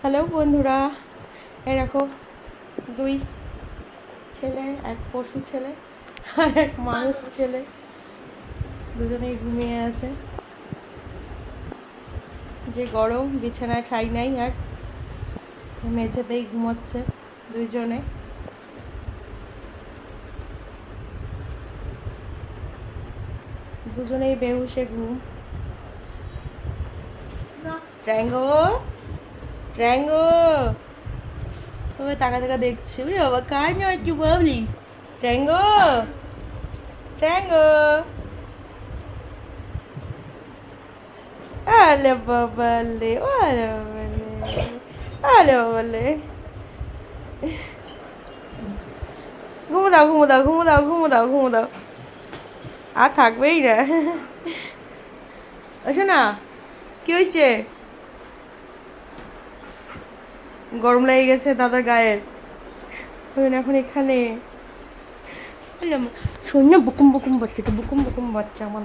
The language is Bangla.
হ্যালো বন্ধুরা, এরকম দুই ছেলে, এক পশু ছেলে আর এক মানুষ ছেলে, দুজনেই ঘুমিয়ে আছে। যে গরম, বিছানায় ঠাঁই নাই, আর মেঝেতেই ঘুমোচ্ছে দুইজনে। দুজনেই বেহুশে ঘুম। ট্র্যাঙ্গো, ট্র্যাঙ্গো, বাবা তাকা তাকা দেখছে। ওরে বাবা, কার না একটু বাবলি। ট্র্যাঙ্গো, ট্র্যাঙ্গো, আলে বাবালে, আলে বাবালে, আলে বাবালে। ঘুমো দাও, ঘুমো দাও, ঘুমো দাও, ঘুমো দাও, ঘুমো দাও। আর থাকবেই না। আসো না, কি হয়েছে? গরম লেগে গেছে দাদার গায়ের। এখন এখানে শোন না, বুকুম বুকুম বাচ্চাটা, বুকুম বুকুম বাচ্চা আমাদের।